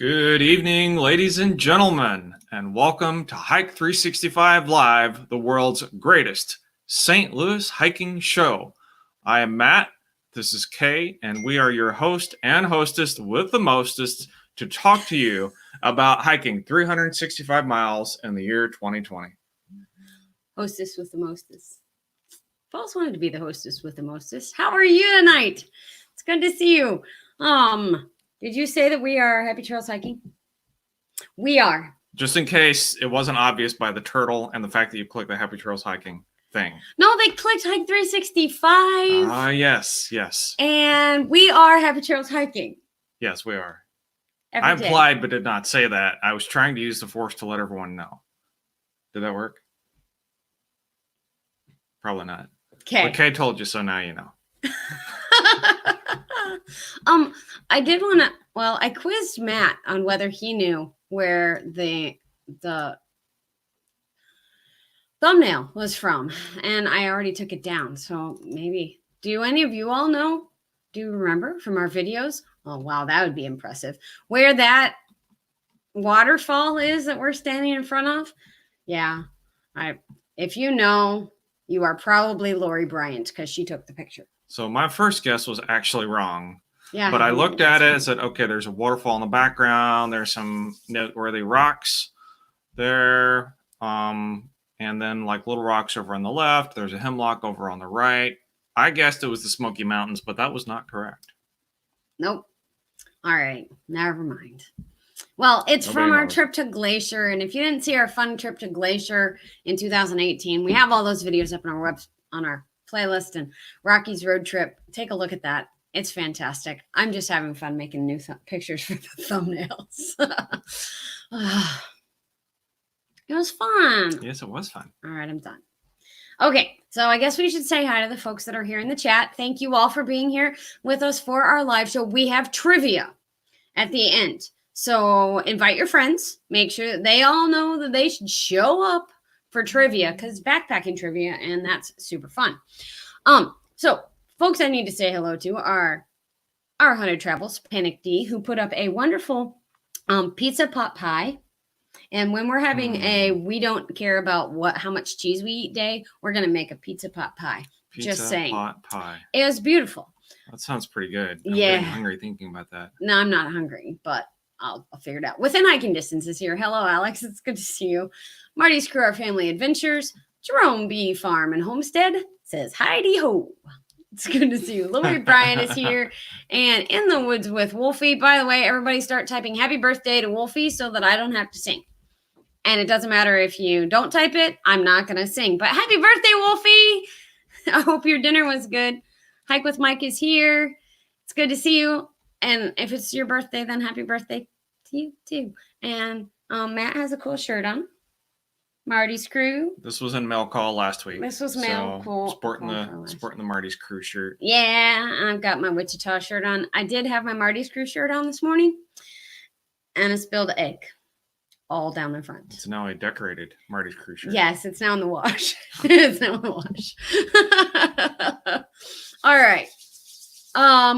Good evening, ladies and gentlemen, and welcome to Hike 365 Live, the world's greatest St. Louis hiking show. I am Matt, this is Kay, and we are your host and hostess with the mostest to talk to you about hiking 365 miles in the year 2020. Hostess with the mostest. I've always wanted to be the hostess with the mostest. How are you tonight? It's good to see you. Did you say that we are Happy Trails hiking? We are. Just in case it wasn't obvious by the turtle and the fact that you clicked the Happy Trails hiking thing. No, they clicked Hike 365. Yes. And we are Happy Trails hiking. Yes, we are. Every I day. implied but did not say that. I was trying to use the force to let everyone know. Did that work? Probably not. Okay. But Kay told you, so now you know. I did want to. Well, I quizzed Matt on whether he knew where the thumbnail was from, and I already took it down. So maybe. Do any of you all know? Do you remember from our videos? Oh wow, that would be impressive. Where that waterfall is that we're standing in front of? Yeah, if you know, you are probably Lori Bryant because she took the picture. So my first guess was actually wrong. Yeah. But I looked at it and said, okay, there's a waterfall in the background. There's some noteworthy rocks there. And then like little rocks over on the left. There's a hemlock over on the right. I guessed it was the Smoky Mountains, but that was not correct. Nope. All right. Never mind. Well, it's Nobody from our knows. trip to Glacier. And if you didn't see our fun trip to Glacier in 2018, we have all those videos up on our playlist and Rocky's road trip. Take a look at that. It's fantastic. I'm just having fun making new pictures for the thumbnails. It was fun. Yes, it was fun. All right, I'm done. Okay, so I guess we should say hi to the folks that are here in the chat. Thank you all for being here with us for our live show. We have trivia at the end. So invite your friends. Make sure that they all know that they should show up for trivia because backpacking trivia, and that's super fun. So folks I need to say hello to are our Hunted Travels, Panic D, who put up a wonderful pizza pot pie. And when we're having we don't care about how much cheese we eat day, we're going to make a pizza pot pie. Just saying. Pot pie. It was beautiful. That sounds pretty good. I'm Yeah. getting hungry thinking about that. No, I'm not hungry, but I'll figure it out. Within hiking distance is here. Hello, Alex. It's good to see you. Marty's Crew, Our Family Adventures. Jerome B. Farm and Homestead says, Heidi ho. It's good to see you. Lori Bryan is here. And In the Woods with Wolfie. By the way, everybody start typing happy birthday to Wolfie so that I don't have to sing. And it doesn't matter if you don't type it. I'm not going to sing. But happy birthday, Wolfie. I hope your dinner was good. Hike with Mike is here. It's good to see you. And if it's your birthday, then happy birthday to you too. And Matt has a cool shirt on. Marty's Crew. This was in mail call last week. This was mail call. Sporting the Marty's Crew shirt. Yeah, I've got my Wichita shirt on. I did have my Marty's Crew shirt on this morning. And a spilled egg all down the front. It's now a decorated Marty's Crew shirt. Yes, it's now in the wash. It's now in the wash. All right.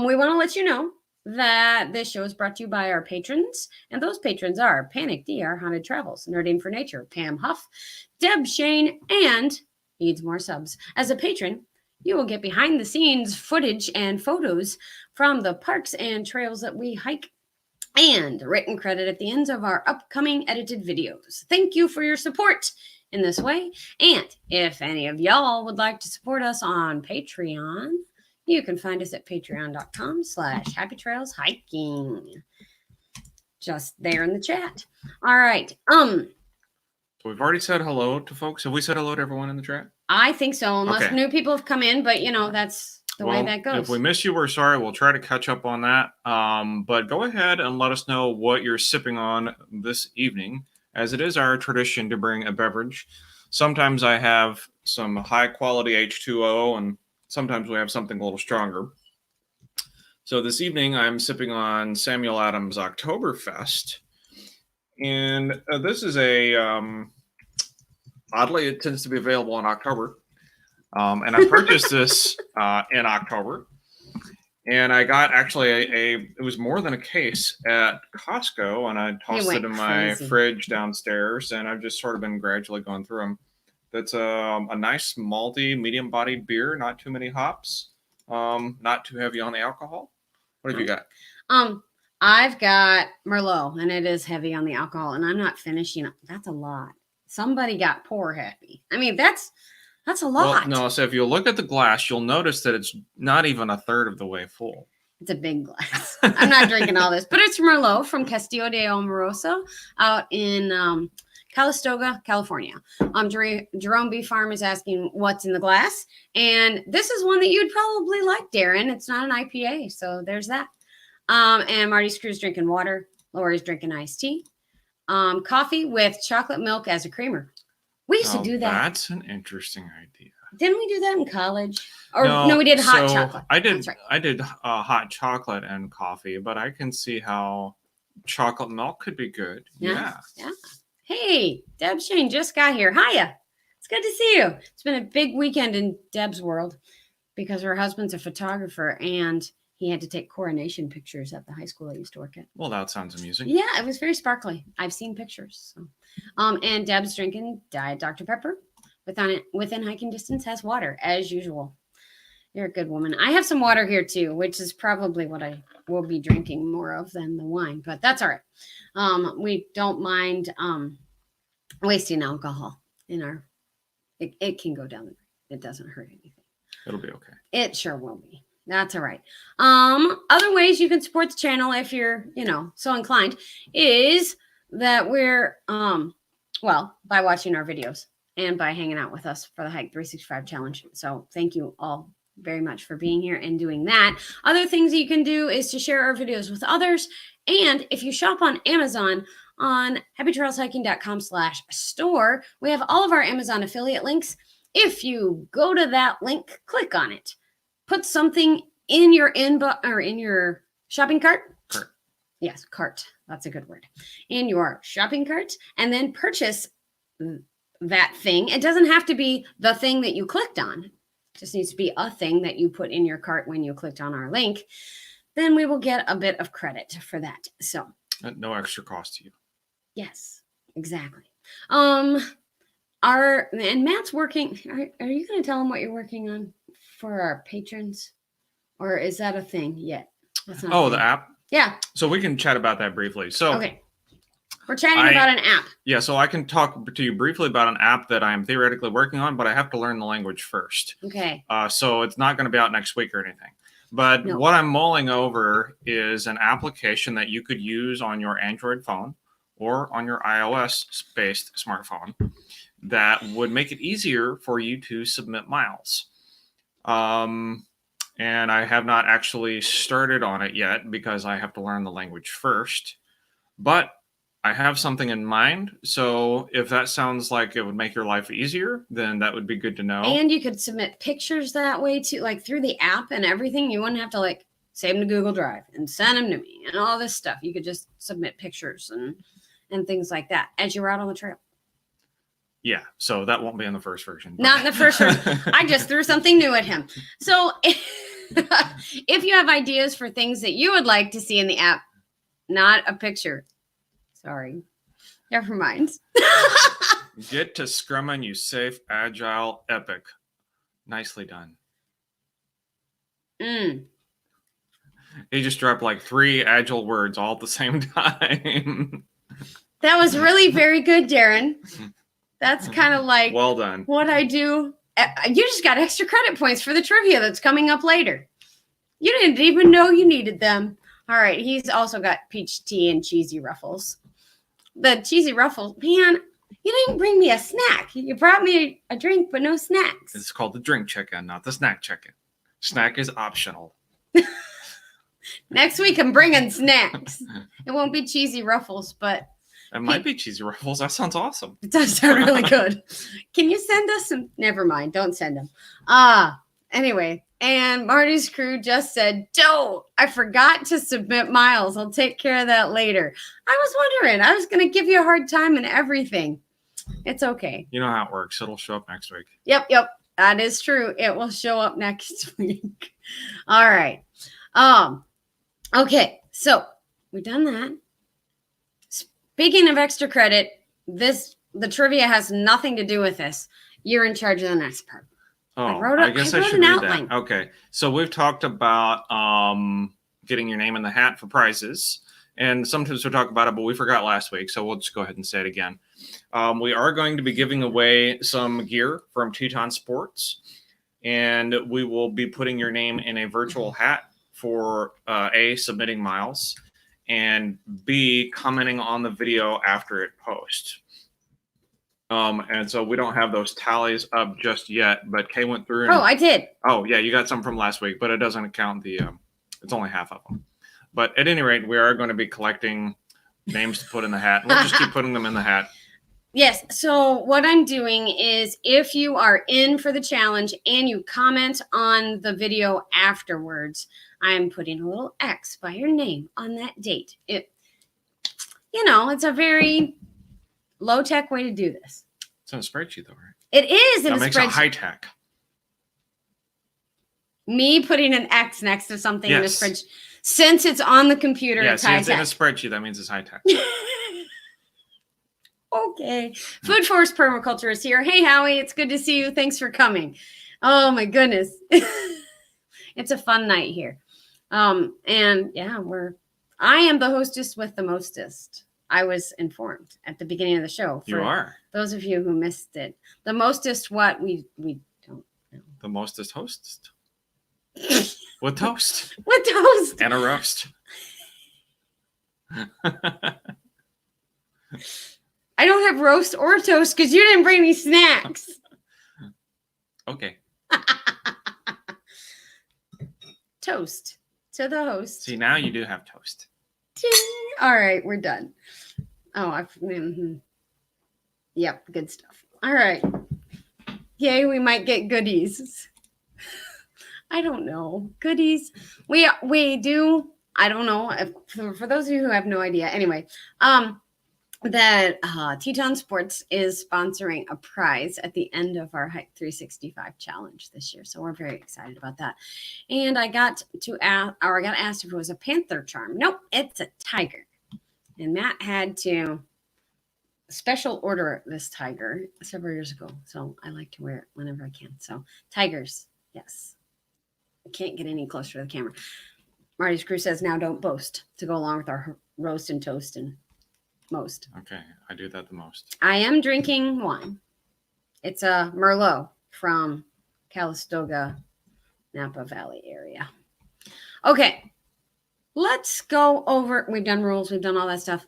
We want to let you know that this show is brought to you by our patrons, and those patrons are Panic D, Our Haunted Travels, Nerding for Nature, Pam Huff, Deb Shane, and needs more subs. As a patron, you will get behind the scenes footage and photos from the parks and trails that we hike, and written credit at the ends of our upcoming edited videos. Thank you for your support in this way. And if any of y'all would like to support us on Patreon, you can find us at patreon.com/happytrailshiking. Just there in the chat. All right. We've already said hello to folks. Have we said hello to everyone in the chat? I think so, unless Okay. new people have come in, but that's the way that goes. If we miss you, we're sorry. We'll try to catch up on that. But go ahead and let us know what you're sipping on this evening, as it is our tradition to bring a beverage. Sometimes I have some high quality H2O, and sometimes we have something a little stronger. So this evening I'm sipping on Samuel Adams Oktoberfest. And this is oddly, it tends to be available in October. And I purchased this in October. And I got actually it was more than a case at Costco, and I tossed it went in my crazy. fridge downstairs, and I've just sort of been gradually going through them. That's a nice malty, medium-bodied beer, not too many hops, not too heavy on the alcohol. What have you got? I've got Merlot, and it is heavy on the alcohol, and I'm not finishing. That's a lot. Somebody got pour heavy. I mean, that's a lot. Well, no, so if you look at the glass, you'll notice that it's not even a third of the way full. It's a big glass. I'm not drinking all this, but it's Merlot from Castillo de Omarosa out in Calistoga, California. Jerome B. Farm is asking what's in the glass, and this is one that you'd probably like, Darren. It's not an IPA, so there's that. And Marty's crew's drinking water. Lori's drinking iced tea. Coffee with chocolate milk as a creamer. We used to do that. That's an interesting idea. Didn't we do that in college? Or no, we did hot chocolate. I did. Right. I did hot chocolate and coffee, but I can see how chocolate milk could be good. Yeah. Hey, Deb Shane just got here. Hiya. It's good to see you. It's been a big weekend in Deb's world because her husband's a photographer and he had to take coronation pictures at the high school I used to work at. Well, that sounds amusing. Yeah, it was very sparkly. I've seen pictures. So. And Deb's drinking Diet Dr. Pepper. Within hiking distance has water, as usual. You're a good woman. I have some water here, too, which is probably what I will be drinking more of than the wine. But that's all right. We don't mind wasting alcohol in our... It can go down. It doesn't hurt anything. It'll be okay. It sure will be. That's all right. Other ways you can support the channel if you're, so inclined is that we're, by watching our videos and by hanging out with us for the Hike 365 challenge. So thank you all very much for being here and doing that. Other things you can do is to share our videos with others. And if you shop on Amazon on happytrailshiking.com/store, we have all of our Amazon affiliate links. If you go to that link, click on it. Put something in your inbox or in your shopping cart. Cart. Yes, cart. That's a good word. In your shopping cart, and then purchase that thing. It doesn't have to be the thing that you clicked on. It just needs to be a thing that you put in your cart when you clicked on our link. Then we will get a bit of credit for that. So at no extra cost to you. Yes, exactly. And Matt's working. Are you going to tell him what you're working on for our patrons, or is that a thing yet? The app. Yeah. So we can chat about that briefly. So okay, we're chatting about an app. Yeah. So I can talk to you briefly about an app that I am theoretically working on, but I have to learn the language first. Okay. So it's not going to be out next week or anything. But what I'm mulling over is an application that you could use on your Android phone or on your iOS-based smartphone that would make it easier for you to submit miles. And I have not actually started on it yet because I have to learn the language first. But I have something in mind. So if that sounds like it would make your life easier, then that would be good to know. And you could submit pictures that way too, like through the app and everything. You wouldn't have to save them to Google Drive and send them to me and all this stuff. You could just submit pictures and things like that as you're out on the trail. Yeah, so that won't be in the first version. Not in the first version. I just threw something new at him. So if you have ideas for things that you would like to see in the app, not a picture. Sorry. Never mind. Get to scrumming, you safe, agile, epic. Nicely done. He just dropped 3 agile words all at the same time. That was really very good, Darren. That's kind of like well done. What I do. You just got extra credit points for the trivia that's coming up later. You didn't even know you needed them. All right. He's also got peach tea and cheesy ruffles. The cheesy ruffles, man, you didn't bring me a snack. You brought me a drink, but no snacks. It's called the drink check-in, not the snack check-in. Snack is optional. Next week, I'm bringing snacks. It won't be cheesy ruffles, but... It might be cheesy ruffles. That sounds awesome. It does sound really good. Can you send us some? Never mind. Don't send them. Anyway, and Marty's crew just said, Joe, I forgot to submit miles. I'll take care of that later. I was wondering. I was going to give you a hard time and everything. It's okay. You know how it works. It'll show up next week. Yep. That is true. It will show up next week. All right. Okay, so we've done that. Speaking of extra credit, the trivia has nothing to do with this. You're in charge of the next part. Oh, I guess I should read that. Okay, so we've talked about getting your name in the hat for prizes, and sometimes we talk about it, but we forgot last week, so we'll just go ahead and say it again. We are going to be giving away some gear from Teton Sports, and we will be putting your name in a virtual hat for A, submitting miles, and B, commenting on the video after it posts. And so we don't have those tallies up just yet, but Kay went through. Oh, I did. Oh, yeah, you got some from last week, but it doesn't count the, it's only half of them. But at any rate, we are going to be collecting names to put in the hat. We'll just keep putting them in the hat. Yes. So what I'm doing is if you are in for the challenge and you comment on the video afterwards, I'm putting a little X by your name on that date. It's a very low-tech way to do this. It's in a spreadsheet, though, right? It is in a spreadsheet. That makes it high-tech. Me putting an X next to something in a spreadsheet. Since it's on the computer, it's high-tech. It's in a spreadsheet. That means it's high-tech. Okay. Food Forest Permaculture is here. Hey, Howie. It's good to see you. Thanks for coming. Oh, my goodness. It's a fun night here. And yeah, I am the hostess with the mostest. I was informed at the beginning of the show. You are. Those of you who missed it. The mostest what? We don't know. The mostest hostest. With toast. With toast. And a roast. I don't have roast or toast because you didn't bring me snacks. Okay. Toast to the host. See, now you do have toast. Ding. All right, we're done. Oh, Yep, good stuff. All right. Yay, we might get goodies. I don't know. Goodies. We do. I don't know. For those of you who have no idea. Anyway, that Teton Sports is sponsoring a prize at the end of our Hike 365 challenge this year. So we're very excited about that. And I got asked if it was a panther charm. Nope, it's a tiger. And Matt had to special order this tiger several years ago. So I like to wear it whenever I can. So tigers, yes. I can't get any closer to the camera. Marty's crew says now don't boast to go along with our roast and toast and most. Okay, I do that the most. I am drinking wine. It's a Merlot from Calistoga, Napa Valley area. Okay, let's go over. We've done rules. We've done all that stuff.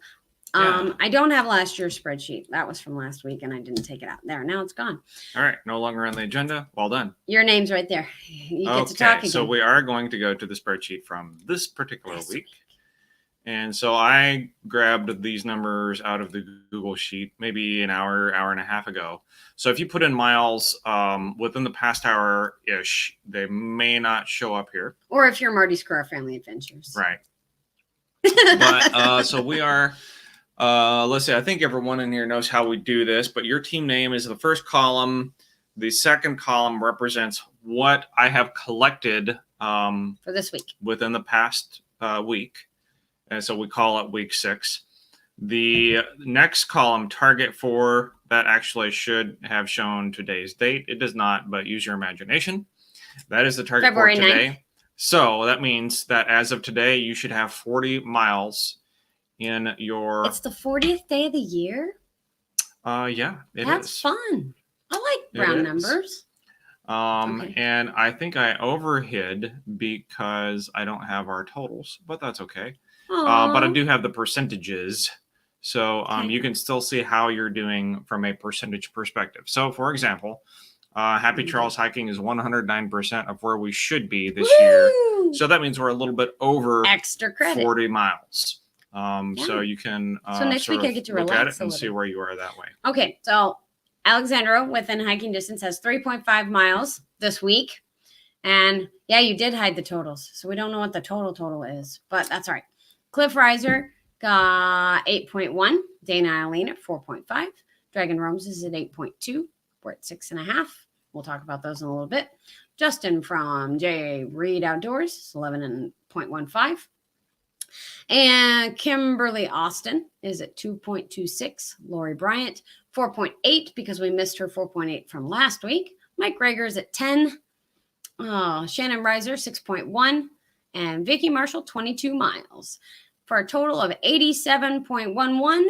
Yeah. I don't have last year's spreadsheet. That was from last week, and I didn't take it out. There, now it's gone. All right, no longer on the agenda. Well done. Your name's right there. You get to talk again. So we are going to go to the spreadsheet from this particular week. And so I grabbed these numbers out of the Google Sheet maybe an hour and a half ago. So if you put in miles within the past hour-ish, they may not show up here. Or if you're Marty's Crew Family Adventures. Right. But so we are, let's see, I think everyone in here knows how we do this, but your team name is the first column. The second column represents what I have collected for this week within the past week. And so we call it week 6. The next column, target for, that actually should have shown today's date. It does not, but use your imagination. That is the target February for today. 9th. So that means that as of today, you should have 40 miles in your... It's the 40th day of the year? Yeah, That's fun. I like round numbers. Okay. And I think I overhid because I don't have our totals, but that's okay. But I do have the percentages. So Okay. you can still see how you're doing from a percentage perspective. So, for example, Happy Charles Hiking is 109% of where we should be this year. So that means we're a little bit over extra credit. 40 miles. So you can so next week I get to look relax at it and a see where you are that way. Okay, so Alexandra within hiking distance has 3.5 miles this week. And yeah, you did hide the totals. So we don't know what the total is, but that's all right. Cliff Riser got 8.1. Dana Eileen at 4.5. Dragon Rose is at 8.2. We're at 6.5. we'll talk about those in a little bit. Justin from J. Reed Outdoors is 11.15. And Kimberly Austin is at 2.26. Lori Bryant, 4.8, because we missed her 4.8 from last week. Mike Rager is at 10. Shannon Reiser, 6.1. And Vicky Marshall, 22 miles. For a total of 87.11.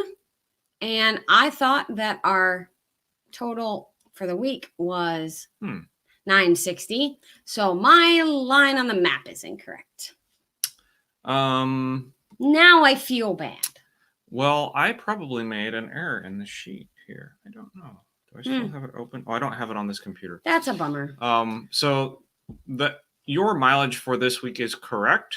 And I thought that our total for the week was 960. So my line on the map is incorrect. Now I feel bad. Well, I probably made an error in the sheet here. I don't know. Do I still have it open? Oh, I don't have it on this computer. That's a bummer. So your mileage for this week is correct.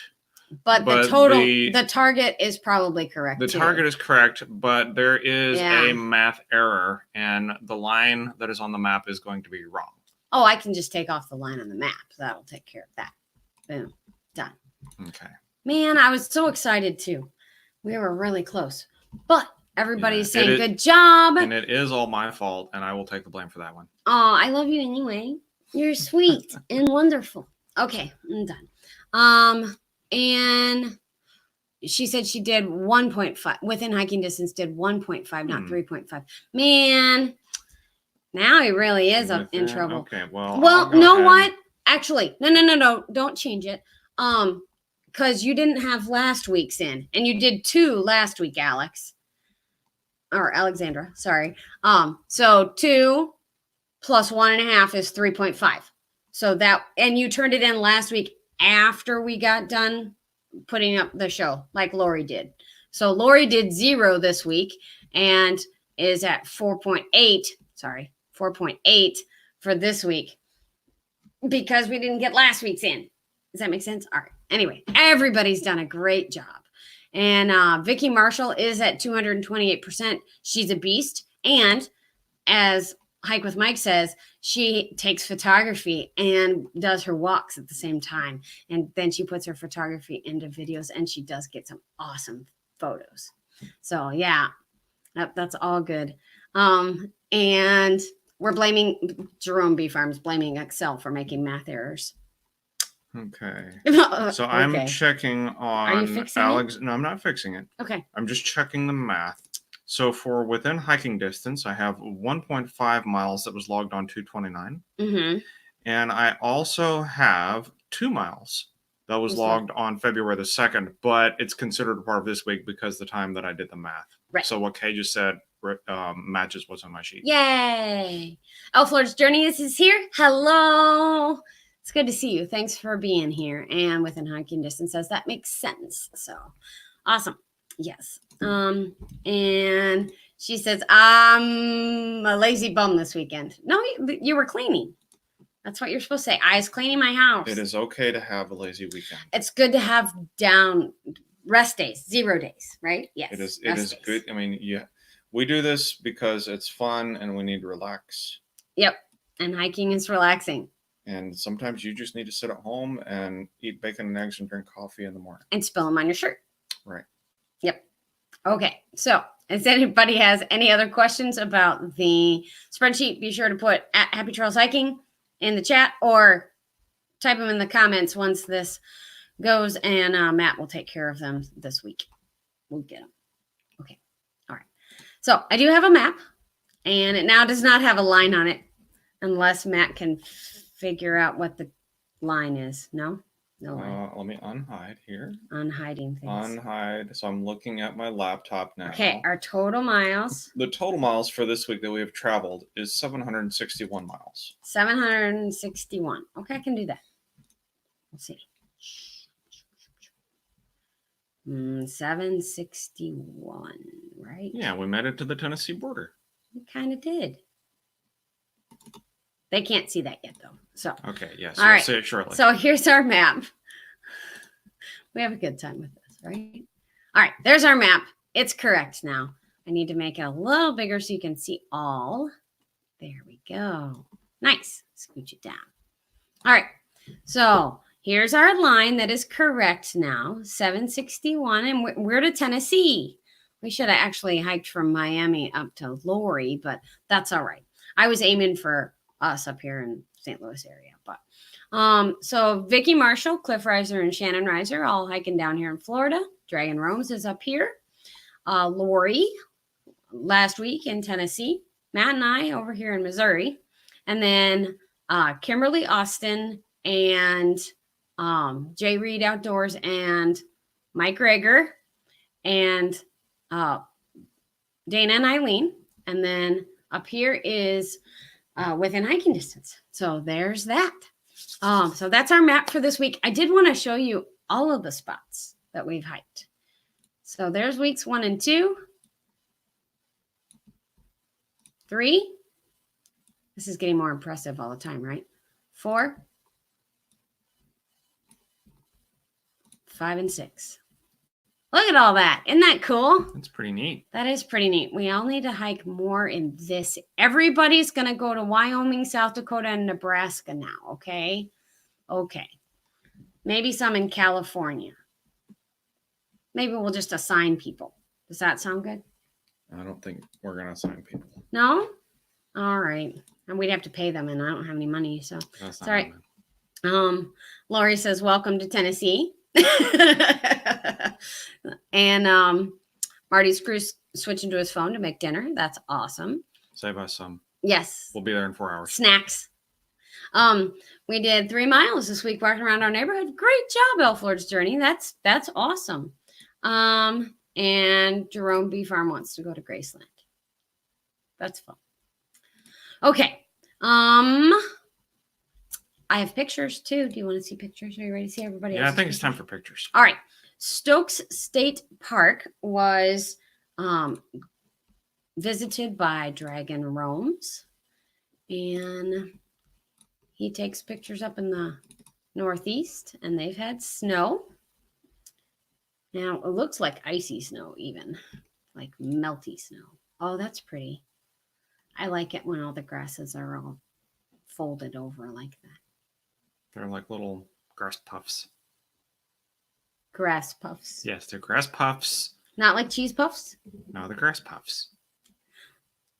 But the total, the target is probably correct. The target is correct, but there is a math error, and the line that is on the map is going to be wrong. Oh, I can just take off the line on the map. That'll take care of that. Boom. Done. Okay. Man, I was so excited too. We were really close. But everybody's saying good job. And it is all my fault, and I will take the blame for that one. Oh, I love you anyway. You're sweet and wonderful. Okay, I'm done. And she said she did 1.5 within hiking distance, did 1.5, not 3.5. Man, now he really is in trouble. Okay, well, what? Actually, no, don't change it. Because you didn't have last week's in, and you did 2 last week, Alex. Or Alexandra, sorry. So 2 plus 1.5 is 3.5. So that, and you turned it in last week after we got done putting up the show, like Lori did. So Lori did 0 this week and is at 4.8. Sorry, 4.8 for this week because we didn't get last week's in. Does that make sense? All right. Anyway, everybody's done a great job. And Vicky Marshall is at 228%. She's a beast. And as Hike with Mike says, she takes photography and does her walks at the same time. And then she puts her photography into videos, and she does get some awesome photos. So, yeah, that's all good. And we're blaming Jerome B. Farms, blaming Excel for making math errors. Okay. So I'm checking on Are you fixing Alex. it? No, I'm not fixing it. Okay. I'm just checking the math. So for within hiking distance, I have 1.5 miles that was logged on 229. Mm-hmm. And I also have 2 miles that was logged on February the 2nd, but it's considered a part of this week because the time that I did the math. Right. So what Kay just said matches what's on my sheet. Yay. Elflord's Journey is here. Hello. It's good to see you. Thanks for being here. And within hiking distance says that makes sense. So awesome. Yes. And she says, I'm a lazy bum this weekend. No, you were cleaning. That's what you're supposed to say. I was cleaning my house. It is okay to have a lazy weekend. It's good to have down rest days, 0 days, right? Yes. It is good. I mean, we do this because it's fun and we need to relax. Yep. And hiking is relaxing. And sometimes you just need to sit at home and eat bacon and eggs and drink coffee in the morning. And spill them on your shirt. Right. Yep. Okay. So if anybody has any other questions about the spreadsheet, be sure to put at Happy Trails Hiking in the chat or type them in the comments once this goes, and Matt will take care of them this week. We'll get them. Okay. All right. So I do have a map, and it now does not have a line on it unless Matt can figure out what the line is. No line. Let me unhide here. Unhiding things. Unhide. So I'm looking at my laptop now. Okay, our total miles. The total miles for this week that we have traveled is 761 miles. 761. Okay, I can do that. Let's see. 761, right? Yeah, we made it to the Tennessee border. We kind of did. They can't see that yet, though. So okay, yes, all right. See it shortly. So here's our map. We have a good time with this, right? All right, there's our map. It's correct now. I need to make it a little bigger so you can see all. There we go. Nice. Scooch it down. All right. So here's our line that is correct now. 761, and we're to Tennessee. We should have actually hiked from Miami up to Lori, but that's all right. I was aiming for us up here in St. Louis area. But so Vicky Marshall, Cliff Reiser, and Shannon Reiser all hiking down here in Florida. Dragon Rome's is up here. Lori last week in Tennessee. Matt and I over here in Missouri. And then Kimberly Austin and Jay Reed Outdoors and Mike Rager and Dana and Eileen. And then up here is within hiking distance. So there's that. So that's our map for this week. I did want to show you all of the spots that we've hiked. So there's weeks 1 and 2. 3. This is getting more impressive all the time, right? 4. 5 and 6. Look at all that. Isn't that cool? That's pretty neat. That is pretty neat. We all need to hike more in this. Everybody's going to go to Wyoming, South Dakota, and Nebraska now, okay? Okay. Maybe some in California. Maybe we'll just assign people. Does that sound good? I don't think we're going to assign people. No? All right. And we'd have to pay them, and I don't have any money, so That's it's all right. Lori says, welcome to Tennessee. And Marty's crew's switching to his phone to make dinner. That's awesome. Save us some. Yes. We'll be there in 4 hours. Snacks. We did 3 miles this week walking around our neighborhood. Great job, Elford's Journey. That's awesome. And Jerome B. Farm wants to go to Graceland. That's fun. Okay. I have pictures too. Do you want to see pictures? Are you ready to see everybody else? Yeah, I think it's time for pictures. All right. Stokes State Park was visited by Dragon Romes. And he takes pictures up in the Northeast, and they've had snow. Now, it looks like icy snow even, like melty snow. Oh, that's pretty. I like it when all the grasses are all folded over like that. They're like little grass puffs. Grass puffs. Yes, they're grass puffs. Not like cheese puffs? No, they're grass puffs.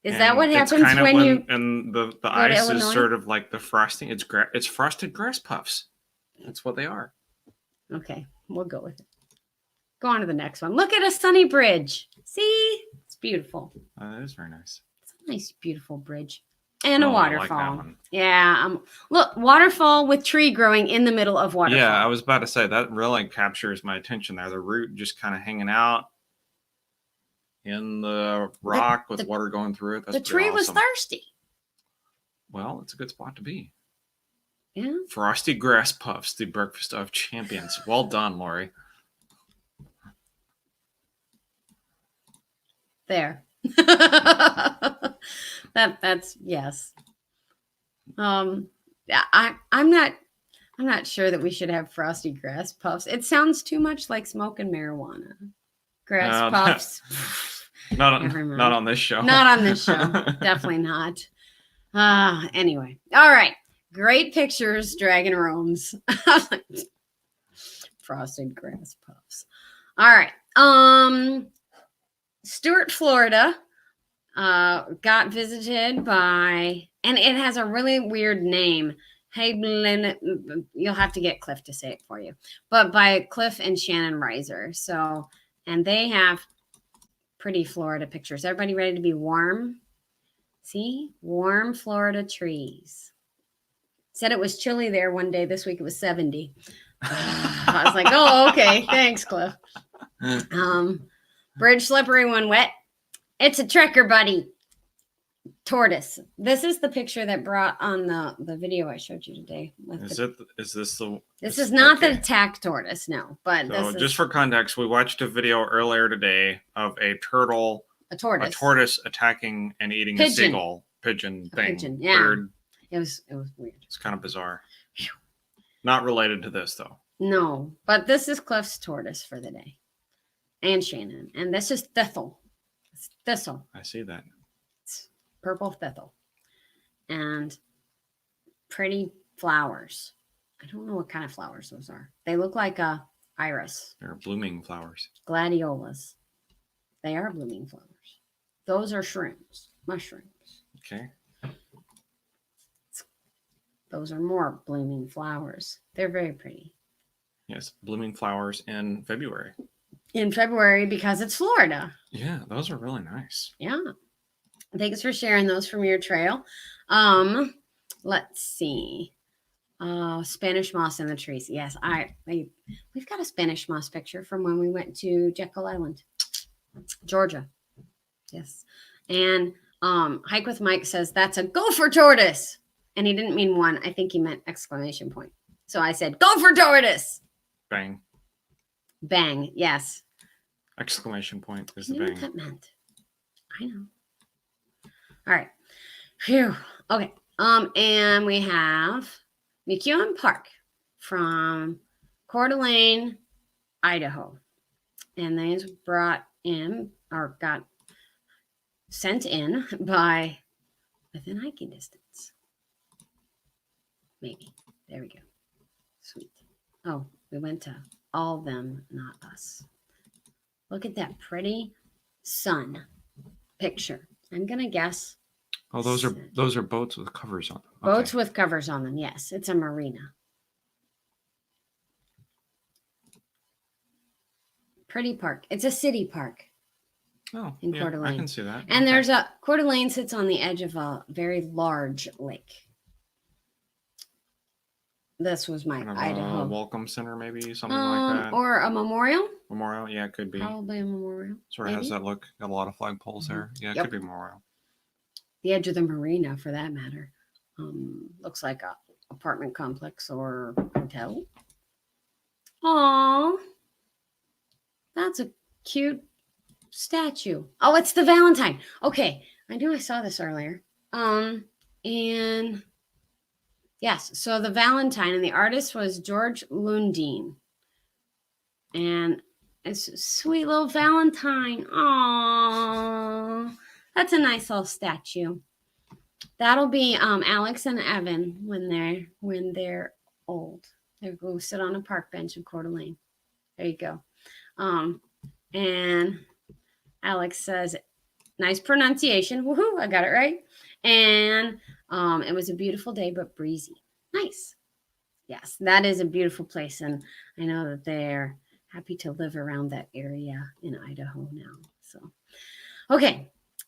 Is And that what it's happens kind of when you and the to ice is Illinois? sort of like the frosting. It's frosted grass puffs. That's what they are. Okay, we'll go with it. Go on to the next one. Look at a sunny bridge. See? It's beautiful. That is very nice. It's a nice, beautiful bridge. And a Oh, I like waterfall. that one. Yeah. Look, waterfall with tree growing in the middle of waterfall. Yeah, I was about to say that really captures my attention there. The root just kind of hanging out in the rock with water going through it. That's the tree was awesome. thirsty. Well, it's a good spot to be. Yeah. Frosty grass puffs, the breakfast of champions. Well done, Lori. There. That's yes. Yeah, I'm not sure that we should have frosty grass puffs. It sounds too much like smoking marijuana. Grass puffs. Not on this show. Not on this show. Definitely not. Anyway. All right. Great pictures, Dragon Romes. Frosted grass puffs. All right. Stuart, Florida, got visited by, and it has a really weird name. Hey, you'll have to get Cliff to say it for you, but by Cliff and Shannon Reiser. So, and they have pretty Florida pictures. Everybody ready to be warm? See, warm Florida trees. Said it was chilly there one day. This week it was 70. I was like, oh, okay. Thanks, Cliff. Bridge slippery when wet. It's a trekker buddy. Tortoise. This is the picture that brought on the video I showed you today. This is not okay. the attack tortoise, no. But so just for context, we watched a video earlier today of a tortoise attacking and eating a seagull pigeon thing. Yeah. Bird. It was weird. It's kind of bizarre. Not related to this though. No, but this is Cliff's tortoise for the day. And Shannon. And this is Thistle. It's Thistle. I see that. It's purple Thistle. And pretty flowers. I don't know what kind of flowers those are. They look like a iris. They're blooming flowers. Gladiolas. They are blooming flowers. Those are shrooms. Mushrooms. Okay. Those are more blooming flowers. They're very pretty. Yes, blooming flowers in February. In February because it's Florida. Yeah, those are really nice. Yeah. Thanks for sharing those from your trail. Let's see. Spanish moss in the trees. Yes, we've got a Spanish moss picture from when we went to Jekyll Island, Georgia. Yes. And Hike with Mike says that's a gopher tortoise. And he didn't mean one. I think he meant exclamation point. So I said, gopher tortoise. Bang. Bang. Yes. Exclamation point is You the know bang. what that meant. I know. All right. Phew. Okay. And we have McEwen Park from Coeur d'Alene, Idaho. And these brought in or got sent in by within hiking distance. Maybe. There we go. Sweet. Oh, we went to all them, not us. Look at that pretty sun picture. I'm gonna guess. Oh, those are boats with covers on them. Boats with covers on them. Yes, it's a marina. Pretty park. It's a city park. Oh, in yeah, Coeur d'Alene. I can see that. And there's a Coeur d'Alene sits on the edge of a very large lake. This was my kind of Idaho. A welcome center, maybe something like that. Or a memorial. Memorial, yeah, it could be. Probably a memorial. Sort of has that look. Got a lot of flagpoles there. Yeah, it could be memorial. The edge of the marina, for that matter, looks like a apartment complex or hotel. Aww, that's a cute statue. Oh, it's the Valentine. Okay, I knew I saw this earlier. And yes, so the Valentine, and the artist was George Lundeen. And it's a sweet little Valentine. Aww, that's a nice little statue. That'll be Alex and Evan when they're old. They'll go sit on a park bench in Coeur d'Alene. There you go. And Alex says, nice pronunciation. Woohoo, I got it right. And it was a beautiful day, but breezy. Nice. Yes, that is a beautiful place. And I know that they're happy to live around that area in Idaho now. So, okay.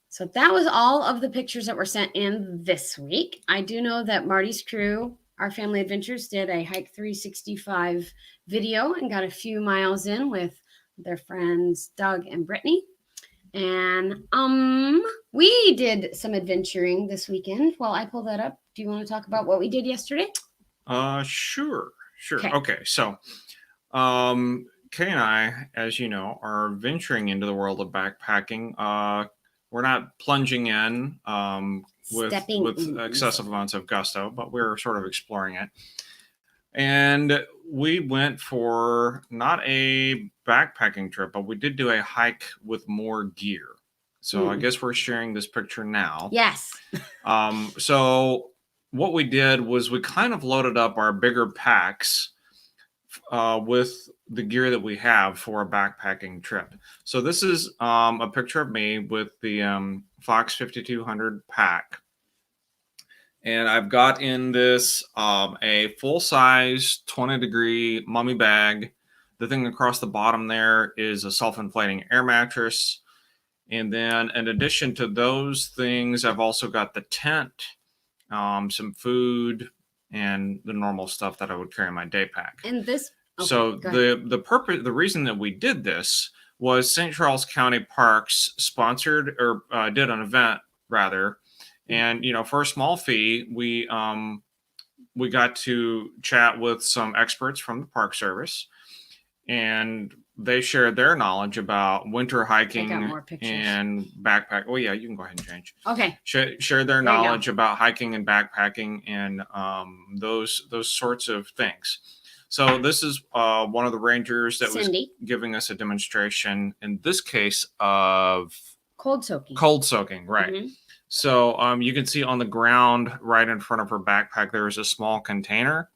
So that was all of the pictures that were sent in this week. I do know that Marty's crew, Our Family Adventures, did a Hike 365 video and got a few miles in with their friends Doug and Brittany. And we did some adventuring this weekend. While I pull that up, do you want to talk about what we did yesterday? Sure. Okay, so Kay and I, as you know, are venturing into the world of backpacking. We're not plunging in with excessive amounts of gusto, but we're sort of exploring it. And we went for not a backpacking trip, but we did do a hike with more gear. So I guess we're sharing this picture now. Yes. So what we did was we kind of loaded up our bigger packs with the gear that we have for a backpacking trip. So this is a picture of me with the Fox 5200 pack. And I've got in this a full-size 20-degree mummy bag. The thing across the bottom there is a self-inflating air mattress. And then in addition to those things, I've also got the tent, some food, and the normal stuff that I would carry in my day pack. And this... Okay, so the reason that we did this was St. Charles County Parks sponsored or did an event rather. And, for a small fee, we got to chat with some experts from the Park Service, and they shared their knowledge about winter hiking and backpack. Oh yeah, you can go ahead and change. Okay. Share their knowledge about hiking and backpacking and those sorts of things. So this is one of the rangers that Cindy was giving us a demonstration, in this case of cold soaking. Cold soaking, right. Mm-hmm. So you can see on the ground right in front of her backpack, there is a small container.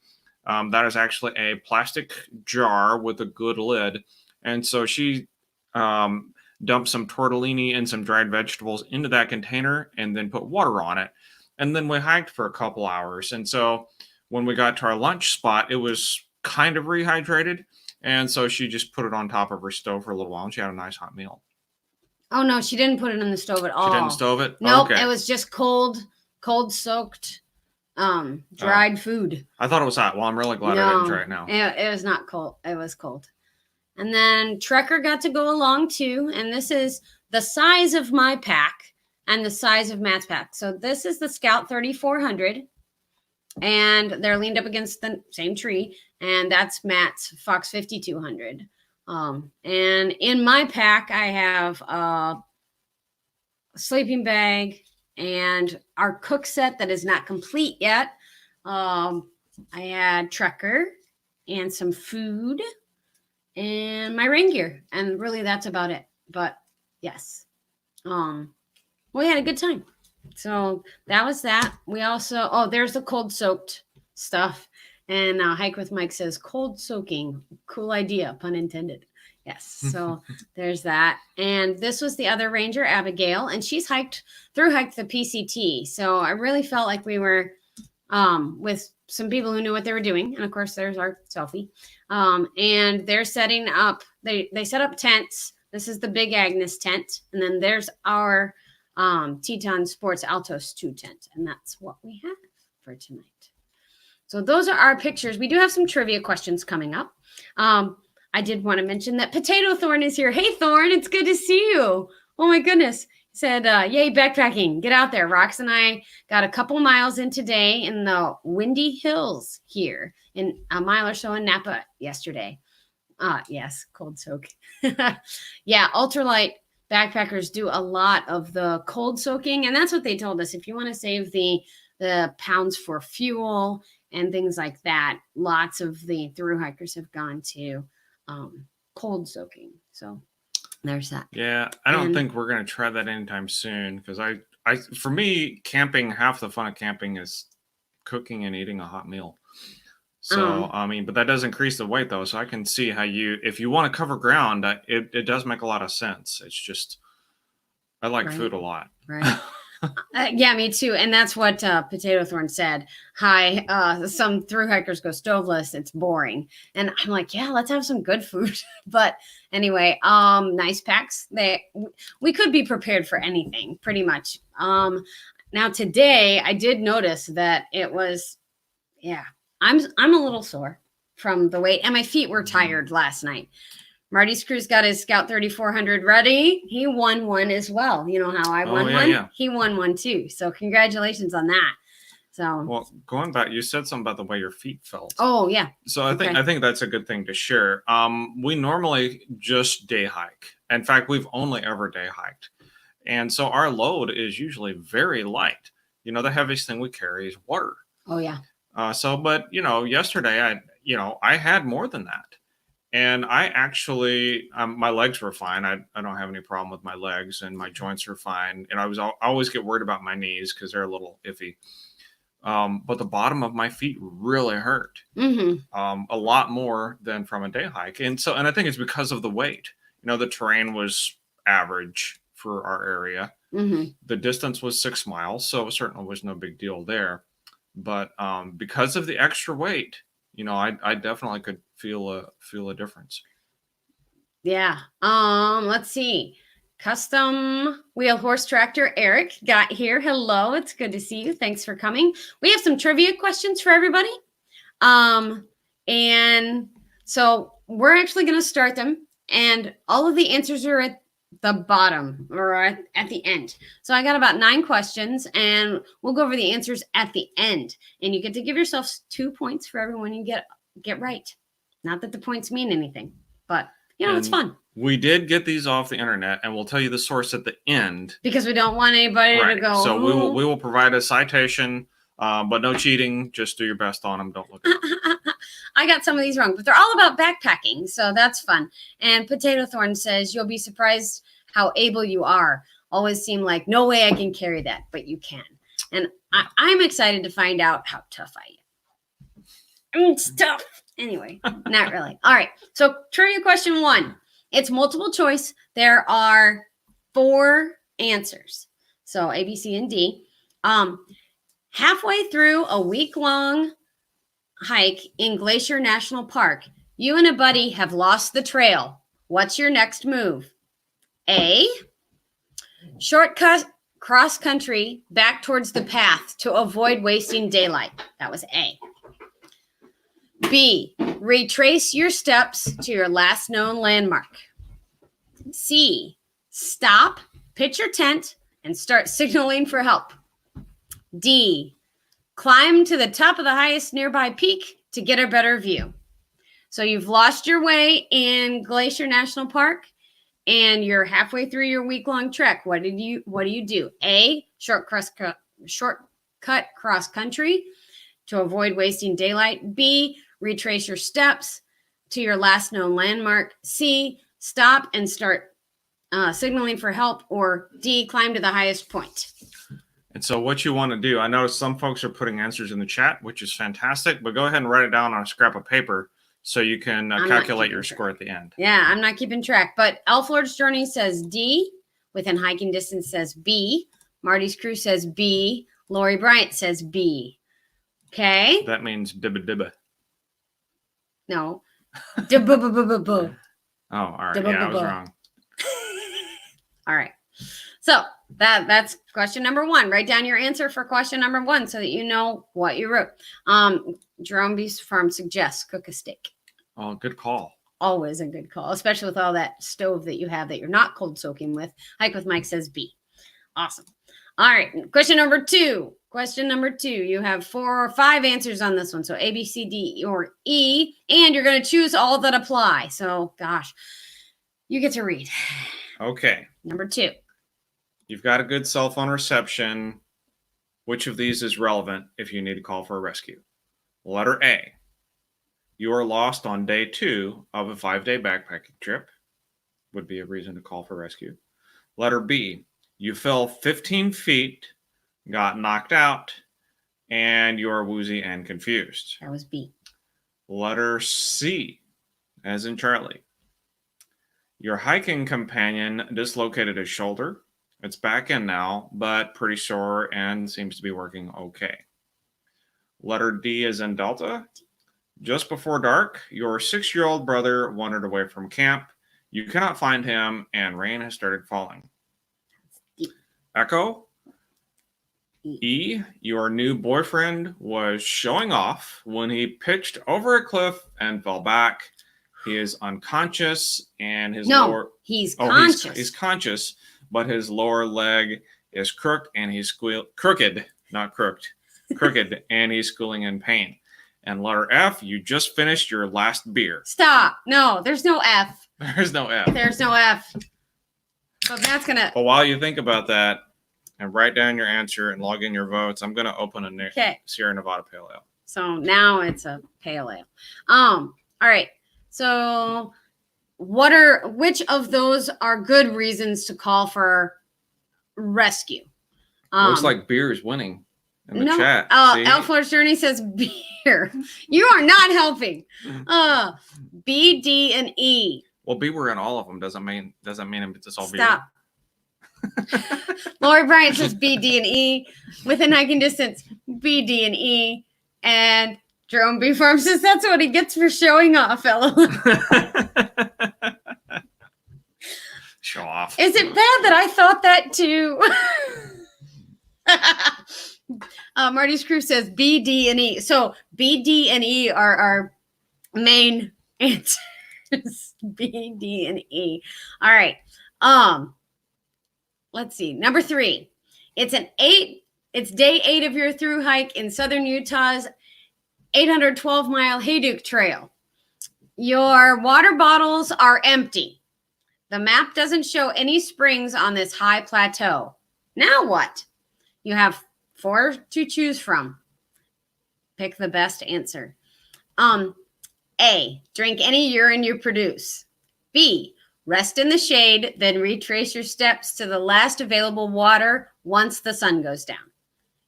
That is actually a plastic jar with a good lid. And so she dumped some tortellini and some dried vegetables into that container and then put water on it. And then we hiked for a couple hours. And so when we got to our lunch spot, it was kind of rehydrated. And so she just put it on top of her stove for a little while and she had a nice hot meal. Oh no, she didn't put it in the stove at all. She didn't stove it? Nope, Okay. it was just cold soaked dried food. I thought it was hot. Well, I'm really glad I didn't try it now. It was not cold. It was cold. And then Trekker got to go along too. And this is the size of my pack and the size of Matt's pack. So this is the Scout 3400. And they're leaned up against the same tree. And that's Matt's Fox 5200. And in my pack, I have a sleeping bag and our cook set that is not complete yet. I had Trekker and some food and my rain gear, and really that's about it. But yes, we had a good time. So that was that. We also there's the cold soaked stuff, and Hike with Mike says cold soaking, cool idea, pun intended. Yes, so there's that. And this was the other ranger, Abigail, and she's hiked the PCT. So I really felt like we were with some people who knew what they were doing. And of course, there's our selfie. And they're setting up, they set up tents. This is the Big Agnes tent. And then there's our Teton Sports Altos 2 tent. And that's what we have for tonight. So those are our pictures. We do have some trivia questions coming up. I did want to mention that Potato Thorn is here. Hey, Thorn, it's good to see you. Oh, my goodness. He said, yay, backpacking. Get out there. Rox and I got a couple miles in today in the Windy Hills here, in a mile or so in Napa yesterday. Yes, cold soak. Yeah, ultralight backpackers do a lot of the cold soaking, and that's what they told us. If you want to save the pounds for fuel and things like that, lots of the thru hikers have gone to cold soaking. So there's that. Yeah, I don't think we're going to try that anytime soon because for me, camping, half the fun of camping is cooking and eating a hot meal. So, I mean, but that does increase the weight though. So I can see how if you want to cover ground, it does make a lot of sense. It's just, I like food a lot. Right. Yeah, me too. And that's what Potato Thorn said. Hi, some thru hikers go stoveless. It's boring. And I'm like, yeah, let's have some good food. But anyway, nice packs. We could be prepared for anything pretty much. Now today I did notice that it was, I'm a little sore from the weight and my feet were tired last night. Marty's Crew's got his Scout 3400 ready. He won one as well. You know how I won one? Yeah. He won one too. So congratulations on that. So, well, going back, you said something about the way your feet felt. Oh yeah. So I think that's a good thing to share. We normally just day hike. In fact, we've only ever day hiked. And so our load is usually very light. You know, the heaviest thing we carry is water. Oh yeah. But yesterday I had more than that. And I actually, my legs were fine. I don't have any problem with my legs, and my joints are fine. And I always get worried about my knees because they're a little iffy. But the bottom of my feet really hurt, a lot more than from a day hike. And I think it's because of the weight. You know, the terrain was average for our area. The distance was 6 miles, so it certainly was no big deal there. But because of the extra weight, I definitely could feel a difference. Yeah. Let's see. Custom Wheel Horse Tractor Eric got here. Hello. It's good to see you. Thanks for coming. We have some trivia questions for everybody. And so we're actually going to start them, and all of the answers are at the bottom or at the end. So I got about 9 questions, and we'll go over the answers at the end. And you get to give yourself 2 points for everyone you get right. Not that the points mean anything, but it's fun. We did get these off the internet, and we'll tell you the source at the end because we don't want anybody to go. So we will provide a citation, but no cheating. Just do your best on them. Don't look at them. I got some of these wrong, but they're all about backpacking, so that's fun. And Potato Thorn says, you'll be surprised how able you are. Always seem like, no way I can carry that, but you can. And I'm excited to find out how tough I am. It's tough. Anyway, not really. All right, so trivia question 1. It's multiple choice. There are 4 answers. So A, B, C, and D. Halfway through a week-long hike in Glacier National Park. You and a buddy have lost the trail. What's your next move? A, shortcut cross country back towards the path to avoid wasting daylight. That was A. B, retrace your steps to your last known landmark. C, stop, pitch your tent, and start signaling for help. D, climb to the top of the highest nearby peak to get a better view. So you've lost your way in Glacier National Park and you're halfway through your week-long trek. What do you do? A, shortcut cross country to avoid wasting daylight. B, retrace your steps to your last known landmark. C, stop and start signaling for help. Or D, climb to the highest point. And so what you want to do, I noticed some folks are putting answers in the chat, which is fantastic, but go ahead and write it down on a scrap of paper so you can calculate your score at the end. Yeah, I'm not keeping track, but Elf Lord's Journey says D. Within hiking distance says B. Marty's Crew says B. Lori Bryant says B. Okay. That means dibba dibba. No. Oh, all right. Yeah, I was wrong. All right. So that's question number 1. Write down your answer for question number 1 so that you know what you wrote. Jerome Beast Farm suggests cook a steak. Oh, good call. Always a good call, especially with all that stove that you have that you're not cold soaking with. Hike with Mike says B. Awesome. All right. Question number 2. Question number 2. You have 4 or 5 answers on this one. So A, B, C, D, or E. And you're going to choose all that apply. So, gosh, you get to read. Okay. Number 2. You've got a good cell phone reception. Which of these is relevant if you need to call for a rescue? Letter A. You are lost on day 2 of a 5-day backpacking trip. Would be a reason to call for rescue. Letter B. You fell 15 feet, got knocked out, and you are woozy and confused. That was B. Letter C, as in Charlie. Your hiking companion dislocated his shoulder. It's back in now, but pretty sore and seems to be working okay. Letter D is in Delta. Just before dark, your 6-year-old brother wandered away from camp. You cannot find him, and rain has started falling. E. Echo. E, your new boyfriend was showing off when he pitched over a cliff and fell back. He is unconscious, and his lower... he's conscious. He's conscious, but his lower leg is crooked, and he's crooked, not crooked, crooked, and he's squealing in pain. And letter F, you just finished your last beer. Stop. No, there's no F. There's no F. There's no F. But that's going to... But while you think about that and write down your answer and log in your votes, I'm going to open a Sierra Nevada Pale Ale. So now it's a pale ale. All right. So which of those are good reasons to call for rescue? Looks like beer is winning in the chat. Elf Lord's Journey says beer. You are not helping. B, D, and E. Well, B were in all of them. Doesn't mean it's all beer. Stop. Lori Bryant says B, D, and E. Within hiking distance, B, D, and E. And Jerome B. Farm says that's what he gets for showing off, fellow. Show off. Is it bad that I thought that too? Marty's Crew says B, D, and E. So B, D, and E are our main answers. B, D, and E. All right. Let's see. Number 3. It's day 8 of your through hike in southern Utah's 812-mile Hayduke Trail. Your water bottles are empty. The map doesn't show any springs on this high plateau. Now what? You have 4 to choose from. Pick the best answer. A, drink any urine you produce. B, rest in the shade, then retrace your steps to the last available water once the sun goes down.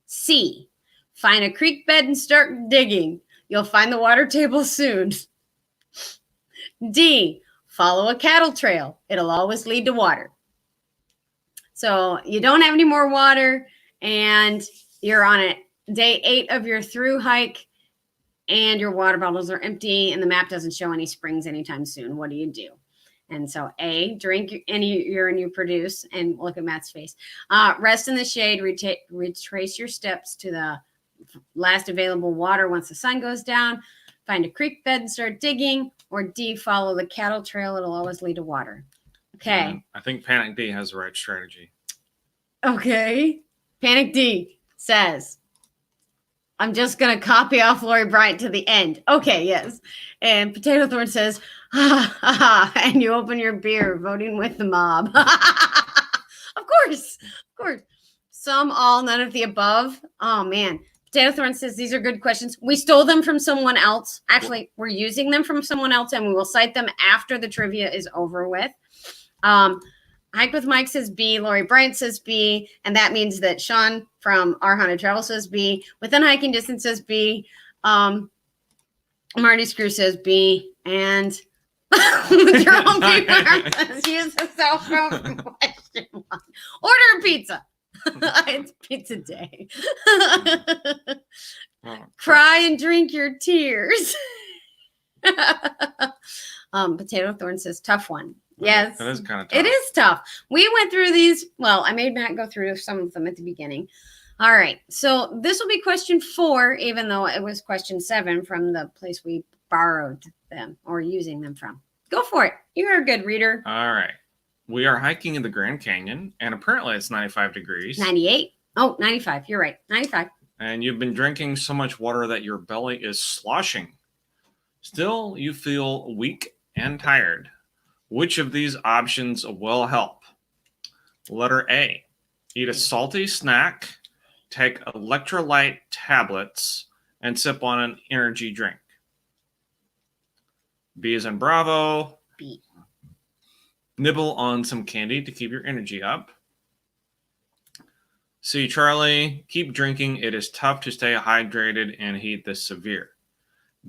C, find a creek bed and start digging. You'll find the water table soon. D, follow a cattle trail. It'll always lead to water. So you don't have any more water and you're on it. Day 8 of your through hike and your water bottles are empty and the map doesn't show any springs anytime soon, what do you do? And so A, drink any urine you produce, and look at Matt's face. Rest in the shade, retrace your steps to the last available water once the sun goes down, find a creek bed and start digging, or D, follow the cattle trail. It'll always lead to water. Okay. I think Panic D has the right strategy. Okay. Panic D says, I'm just going to copy off Lori Bryant to the end. Okay, yes. And Potato Thorn says, ha, ha, ha, and you open your beer, voting with the mob. Of course. Some, all, none of the above. Oh, man. Potato Thorn says, these are good questions. We stole them from someone else. Actually, we're using them from someone else, and we will cite them after the trivia is over with. Hike with Mike says B. Lori Bryant says B. And that means that Sean from Our Haunted Travel says B. Within Hiking Distance says B. Marty Screw says B. And Jerome P. Farm says use the cell phone from question 1. Order a pizza. It's pizza day. Cry and drink your tears. Potato Thorn says tough one. Yes. That is kind of tough. It is tough. We went through these. Well, I made Matt go through some of them at the beginning. All right. So this will be question 4, even though it was question 7 from the place we borrowed them or using them from. Go for it. You're a good reader. All right. We are hiking in the Grand Canyon, and apparently it's 95 degrees. 98. Oh, 95. You're right. 95. And you've been drinking so much water that your belly is sloshing. Still, you feel weak and tired. Which of these options will help? Letter A, eat a salty snack, take electrolyte tablets, and sip on an energy drink. B is in Bravo. B. Nibble on some candy to keep your energy up. C, Charlie, keep drinking. It is tough to stay hydrated in heat this severe.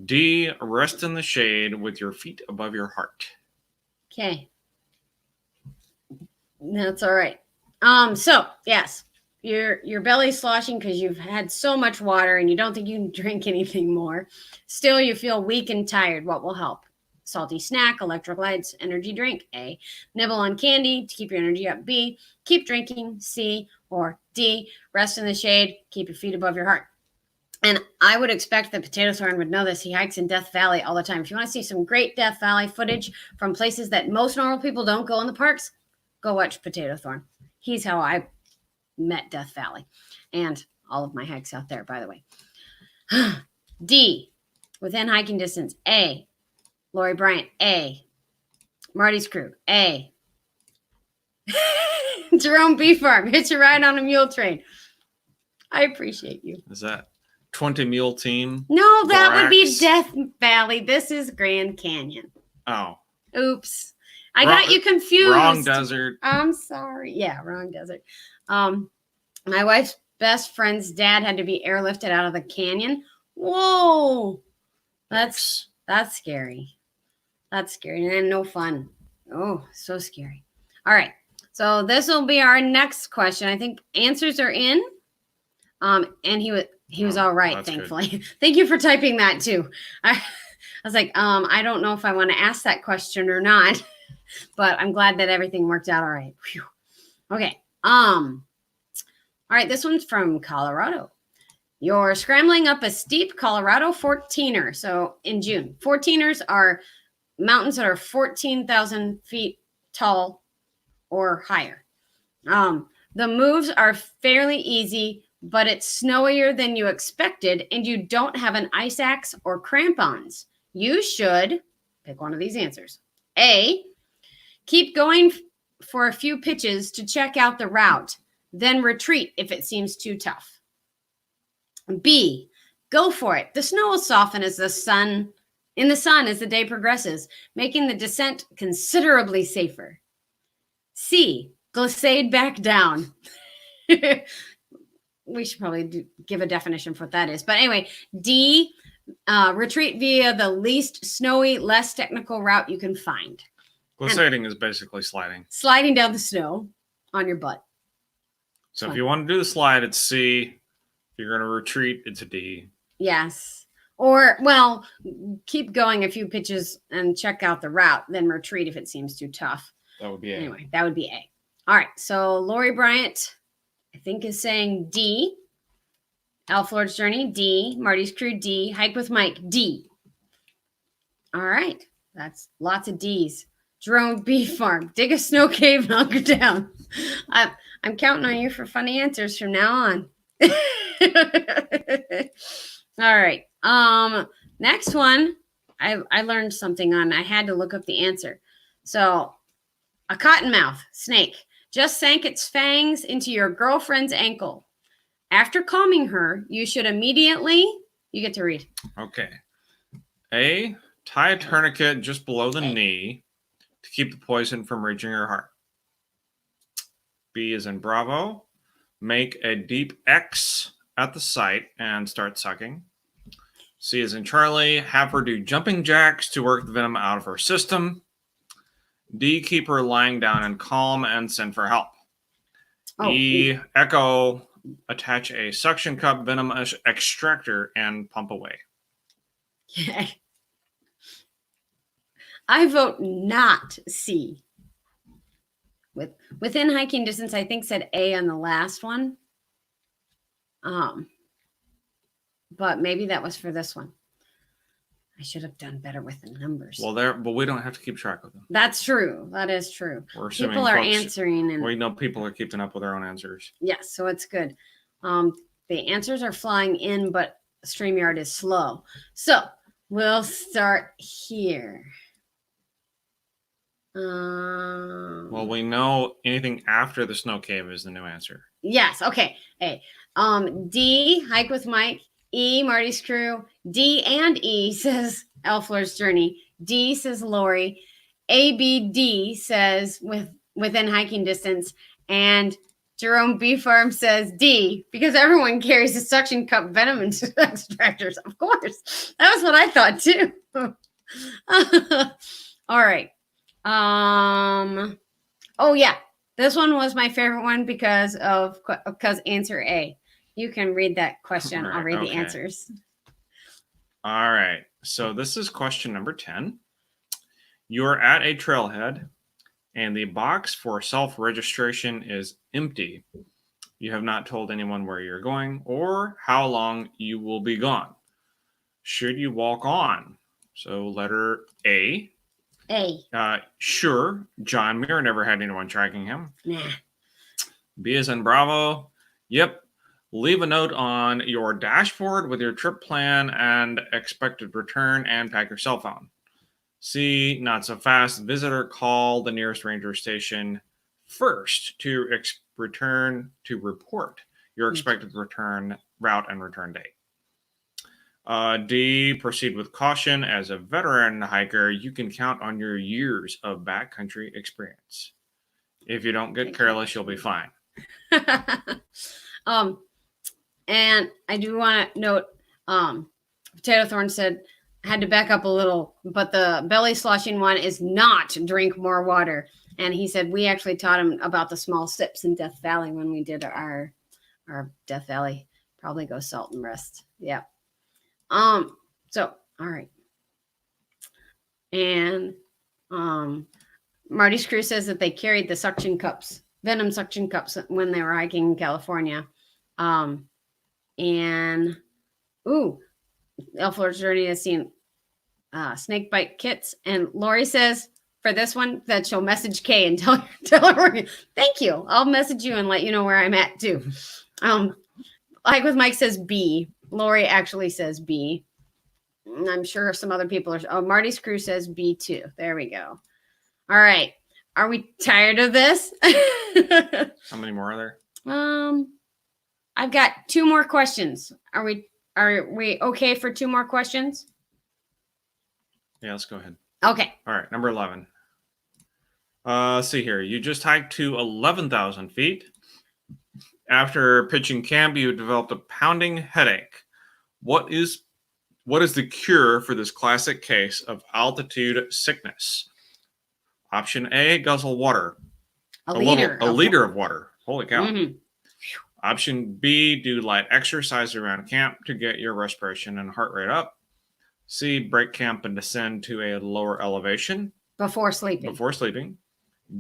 D, rest in the shade with your feet above your heart. Okay. That's all right. So yes, your belly's sloshing because you've had so much water and you don't think you can drink anything more. Still, you feel weak and tired. What will help? Salty snack, electrolytes, energy drink. A. Nibble on candy to keep your energy up. B. Keep drinking. C. Or D. Rest in the shade. Keep your feet above your heart. And I would expect that Potato Thorn would know this. He hikes in Death Valley all the time. If you want to see some great Death Valley footage from places that most normal people don't go in the parks, go watch Potato Thorn. He's how I met Death Valley and all of my hikes out there, by the way. D, within hiking distance. A, Lori Bryant. A, Marty's Crew. A, Jerome B. Farm. Hitch a ride on a mule train. I appreciate you. Is that 20 Mule Team? No, that would be Death Valley. This is Grand Canyon. Oh. Oops. I got you confused. Wrong desert. I'm sorry. Yeah, wrong desert. My wife's best friend's dad had to be airlifted out of the canyon. Whoa. That's scary. That's scary. And no fun. Oh, so scary. All right. So this will be our next question. I think answers are in. And he was all right, thankfully. Good. Thank you for typing that too. I was like, I don't know if I want to ask that question or not, but I'm glad that everything worked out all right. Whew. Okay. All right, this one's from Colorado. You're scrambling up a steep Colorado 14er. So in June, 14ers are mountains that are 14,000 feet tall or higher. The moves are fairly easy, but it's snowier than you expected, and you don't have an ice axe or crampons. You should pick one of these answers. A, keep going for a few pitches to check out the route, then retreat if it seems too tough. B, go for it. The snow will soften as the sun as the day progresses, making the descent considerably safer. C, glissade back down. We should probably give a definition for what that is. But anyway, D, retreat via the least snowy, less technical route you can find. Glissading is basically sliding. Sliding down the snow on your butt. So if you want to do the slide, it's C. If you're going to retreat, it's a D. Yes. Or, well, keep going a few pitches and check out the route, then retreat if it seems too tough. That would be A. Anyway, that would be A. All right. So Lori Bryant, I think, is saying D. Elf Lord's Journey, D. Marty's Crew, D. Hike with Mike, D. All right. That's lots of D's. Jerome Bee Farm, dig a snow cave and hunker down. I'm counting on you for funny answers from now on. All right. Next one, I learned something on. I had to look up the answer. So, a cottonmouth snake just sank its fangs into your girlfriend's ankle. After calming her, you should immediately. You get to read. Okay. A. Tie a tourniquet just below the knee to keep the poison from reaching her heart. B is in Bravo. Make a deep X at the site and start sucking. C is in Charlie. Have her do jumping jacks to work the venom out of her system. D. Keep her lying down and calm and send for help. E. Echo. Attach a suction cup venom extractor and pump away. Yeah. I vote not C. Within hiking distance, I think said A on the last one. But maybe that was for this one. I should have done better with the numbers. Well, but we don't have to keep track of them. That's true. That is true. People are answering, and we know people are keeping up with their own answers. Yes, so it's good. The answers are flying in, but StreamYard is slow. So we'll start here. Well, we know anything after the snow cave is the new answer. Yes. Okay. A. D. Hike with Mike. E. Marty's Crew. D and E says Elf Lord's Journey. D says Lori. A, B, D says within hiking distance, and Jerome B Farm says D because everyone carries a suction cup venom extractors. Of course, that was what I thought too. All right. Oh yeah, this one was my favorite one because answer A. You can read that question. I'll read the answers. All right. So this is question number 10. You're at a trailhead and the box for self-registration is empty. You have not told anyone where you're going or how long you will be gone. Should you walk on? So letter A. A. Sure. John Muir never had anyone tracking him. Nah. B is in Bravo. Yep. Leave a note on your dashboard with your trip plan and expected return and pack your cell phone. C, not so fast. Visitor, call the nearest ranger station first to report your expected return route and return date. D, proceed with caution. As a veteran hiker, you can count on your years of backcountry experience. If you don't get careless, you'll be fine. And I do want to note, Potato Thorn said, had to back up a little, but the belly sloshing one is not drink more water. And he said, we actually taught him about the small sips in Death Valley when we did our Death Valley. Probably go salt and rest. Yeah. So, all right. And, Marty's Crew says that they carried the suction cups, venom suction cups when they were hiking in California. And Elf Lord's Journey has seen snake bite kits. And Lori says for this one that she'll message Kay and tell her, thank you. I'll message you and let you know where I'm at too. Like with Mike says B. Lori actually says B. I'm sure some other people are. Marty's Crew says B too. There we go. All right. Are we tired of this? How many more are there? I've got 2 more questions. Are we okay for 2 more questions? Yeah, let's go ahead. Okay. All right, number 11. Let's see here. You just hiked to 11,000 feet. After pitching camp, you developed a pounding headache. What is the cure for this classic case of altitude sickness? Option A, guzzle water. A liter of water. Holy cow. Mm-hmm. Option B, do light exercise around camp to get your respiration and heart rate up. C, break camp and descend to a lower elevation Before sleeping. before sleeping.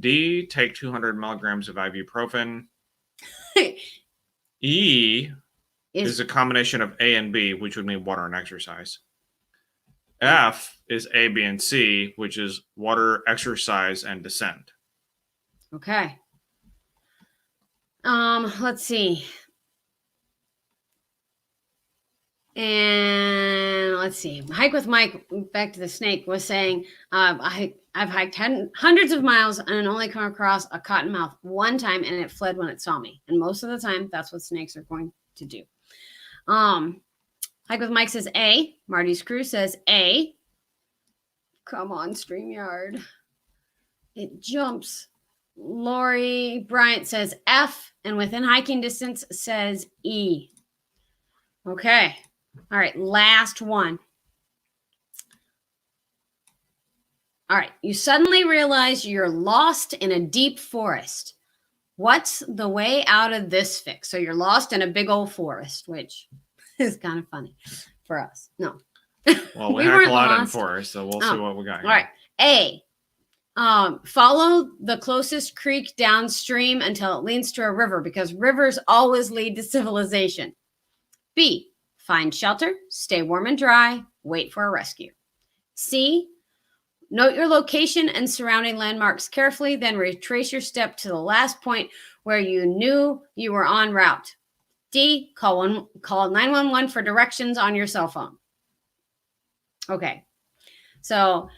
D, take 200 milligrams of ibuprofen. E is a combination of A and B, which would mean water and exercise. F is A, B, and C, which is water, exercise, and descend. Okay. Let's see. And let's see. Hike with Mike, back to the snake, was saying, I've hiked hundreds of miles and only come across a cottonmouth one time, and it fled when it saw me. And most of the time, that's what snakes are going to do. Hike with Mike says A. Marty's crew says A. Come on, StreamYard. It jumps. Lori Bryant says F, and within hiking distance says E. Okay. All right, last one. All right, you suddenly realize you're lost in a deep forest. What's the way out of this fix? So you're lost in a big old forest, which is kind of funny for us. No. Well, we hike a lot in forest, so we'll see what we got here. All right. A. Follow the closest creek downstream until it leads to a river, because rivers always lead to civilization. B. Find shelter, stay warm and dry, wait for a rescue. C. Note your location and surrounding landmarks carefully, then retrace your step to the last point where you knew you were en route. D. Call 911 for directions on your cell phone. Okay. So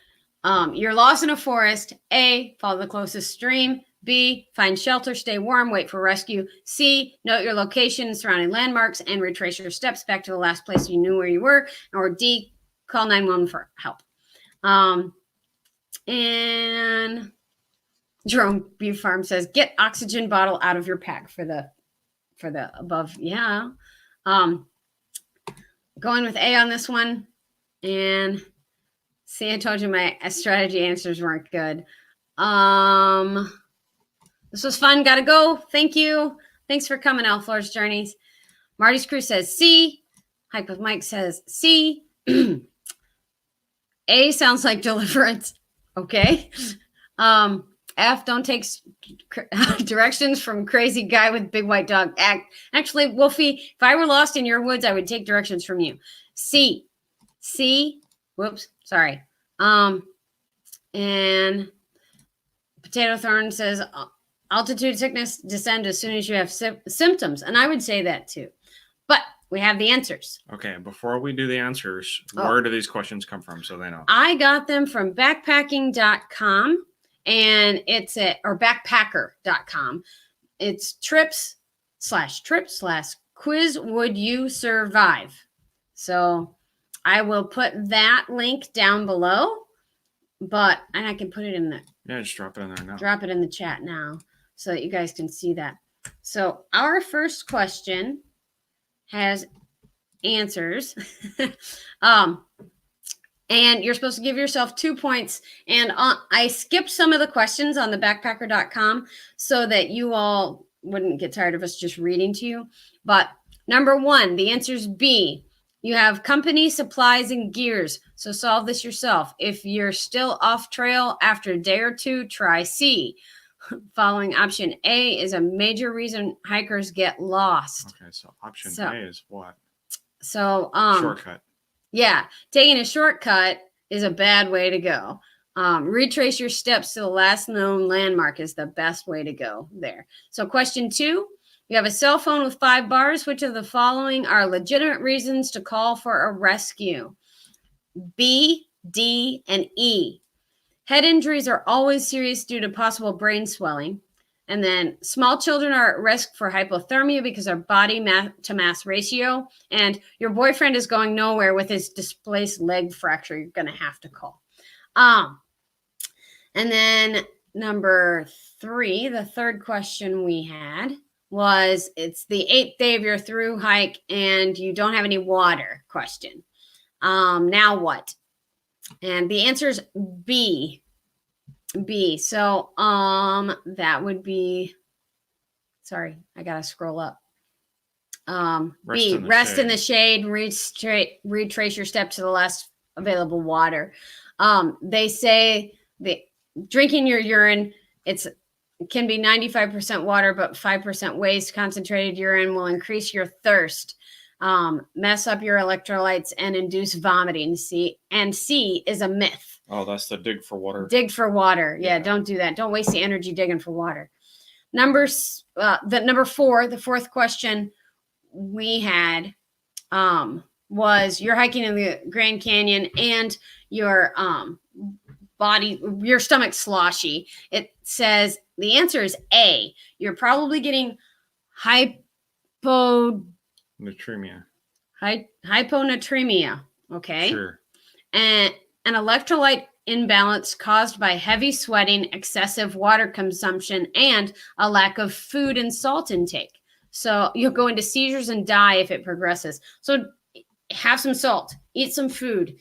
you're lost in a forest. A. Follow the closest stream. B. Find shelter, stay warm, wait for rescue. C. Note your location and surrounding landmarks and retrace your steps back to the last place you knew where you were. Or D. Call 911 for help. And Jerome Beef Farm says, get oxygen bottle out of your pack for the above. Yeah. Going with A on this one. And see, I told you my strategy answers weren't good. This was fun. Gotta go. Thank you. Thanks for coming, Elflore's Journeys. Marty's Crew says C. Hike with Mike says C. A sounds like deliverance. Okay. F, don't take directions from crazy guy with big white dog. Actually, Wolfie, if I were lost in your woods, I would take directions from you. C. Whoops. Sorry. And Potato Thorn says altitude sickness, descend as soon as you have symptoms. And I would say that too. But we have the answers. Okay, before we do the answers, where do these questions come from so they know? I got them from backpacking.com and it's or backpacker.com. It's trips/quiz would you survive. So I will put that link down below, and I can put it in the just drop it in there now. Drop it in the chat now so that you guys can see that. So our first question has answers. And you're supposed to give yourself 2 points. And I skipped some of the questions on the backpacker.com so that you all wouldn't get tired of us just reading to you. But number 1, the answer is B. You have company, supplies, and gears. So solve this yourself. If you're still off trail after a day or two, try C. Following option A is a major reason hikers get lost. Okay, so option A is what? So shortcut. Yeah, taking a shortcut is a bad way to go. Retrace your steps to the last known landmark is the best way to go there. So question 2, you have a cell phone with 5 bars. Which of the following are legitimate reasons to call for a rescue? B, D, and E. Head injuries are always serious due to possible brain swelling. And then small children are at risk for hypothermia because of body to mass ratio. And your boyfriend is going nowhere with his displaced leg fracture. You're going to have to call. And then number 3, the third question we had was, it's the 8th day of your through hike and you don't have any water question. Now what? And the answer is B. So that would be, sorry, I gotta scroll up. B, rest in the shade, retrace your step to the last available water. They say that drinking your urine, it can be 95% water, but 5% waste. Concentrated urine will increase your thirst, mess up your electrolytes, and induce vomiting. C is a myth. Oh, that's the dig for water. Dig for water. Yeah, don't do that. Don't waste the energy digging for water. Number 4, the fourth question we had was you're hiking in the Grand Canyon and your your stomach's sloshy. It says the answer is A. You're probably getting hyponatremia. Hyponatremia. Okay. Sure. And an electrolyte imbalance caused by heavy sweating, excessive water consumption, and a lack of food and salt intake. So you'll go into seizures and die if it progresses. So have some salt, eat some food.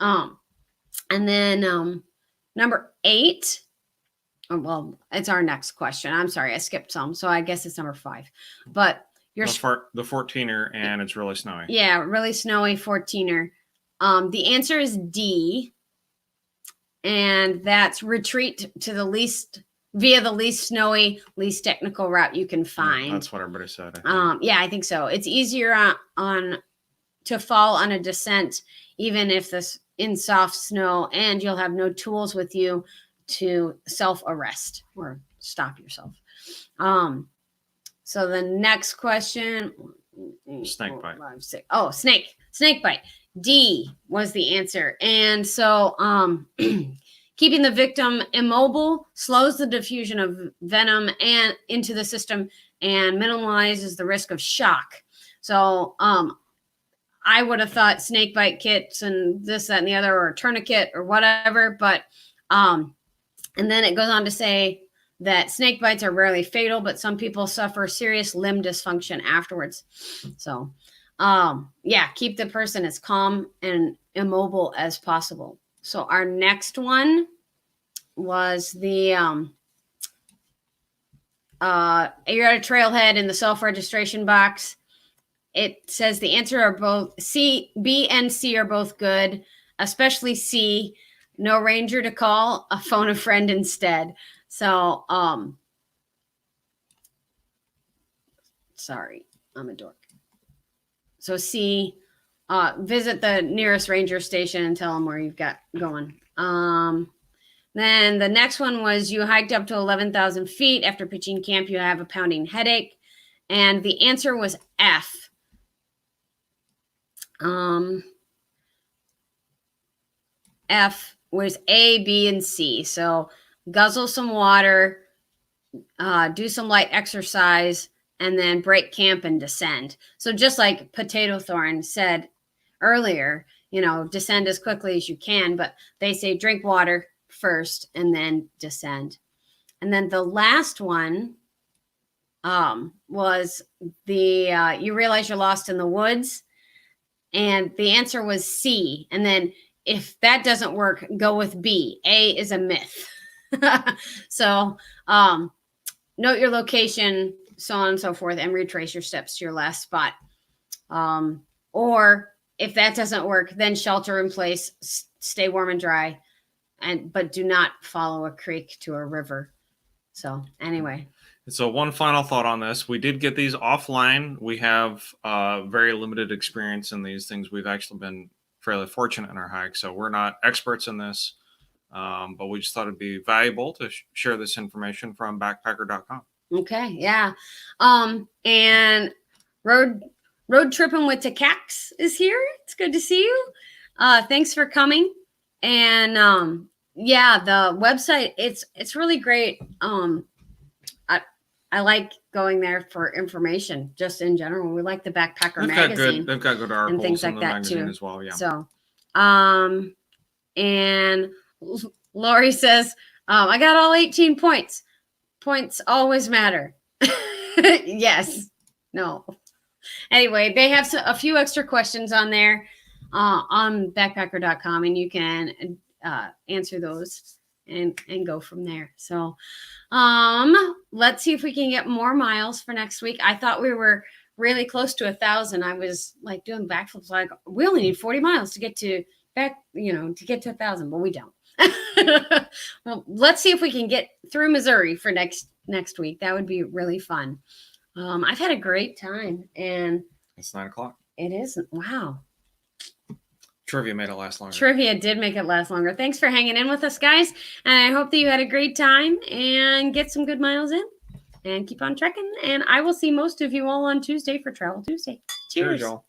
And then number 8. Well, it's our next question. I'm sorry, I skipped some. So I guess it's number 5. But the 14er, and it's really snowy. Yeah, really snowy 14er. The answer is D. And that's retreat to the least snowy, least technical route you can find. Yeah, that's what everybody said. I think so. It's easier to fall on a descent, even if this in soft snow, and you'll have no tools with you to self-arrest or stop yourself. So the next question. Snake bite. 5, 6. Oh, snake bite. D was the answer. And so keeping the victim immobile slows the diffusion of venom and into the system and minimizes the risk of shock. So I would have thought snake bite kits and this, that, and the other, or a tourniquet or whatever. But and then it goes on to say that snake bites are rarely fatal, but some people suffer serious limb dysfunction afterwards. So keep the person as calm and immobile as possible. So our next one was the you're at a trailhead in the self-registration box. It says the answer are both B and C are both good, especially C. No ranger to call, phone a friend instead. So sorry, I'm a dork. So C, visit the nearest ranger station and tell them where you've got going. Then the next one was you hiked up to 11,000 feet. After pitching camp, you have a pounding headache. And the answer was F. F was A, B, and C. So guzzle some water, do some light exercise, and then break camp and descend. So just like Potato Thorn said earlier, descend as quickly as you can, but they say drink water first and then descend. And then the last one was the you realize you're lost in the woods, and the answer was C. And then if that doesn't work, go with B. A is a myth. So note your location, so on and so forth, and retrace your steps to your last spot. Or if that doesn't work, then shelter in place, stay warm and dry, but do not follow a creek to a river. So anyway. So one final thought on this. We did get these offline. We have very limited experience in these things. We've actually been fairly fortunate in our hike, so we're not experts in this, but we just thought it'd be valuable to share this information from backpacker.com. Okay, yeah. And road tripping with Takax is here. It's good to see you. Thanks for coming. And the website, it's really great. I like going there for information, just in general. We like the Backpacker magazine. They've got good articles and things like in the that magazine too as well. Yeah. So, and Lori says, I got all 18 points. Points always matter. Yes. No. Anyway, they have a few extra questions on there on backpacker.com, and you can answer those and go from there. So let's see if we can get more miles for next week. I thought we were really close to 1,000. I was like doing backflips, like we only need 40 miles to get to back, to get to 1,000, but we don't. Well, let's see if we can get through Missouri for next week. That would be really fun. I've had a great time, and It's 9:00. it is. Wow. Trivia made it last longer. Trivia did make it last longer. Thanks for hanging in with us, guys. And I hope that you had a great time and get some good miles in and keep on trekking. And I will see most of you all on Tuesday for Travel Tuesday. Cheers. Cheers, y'all.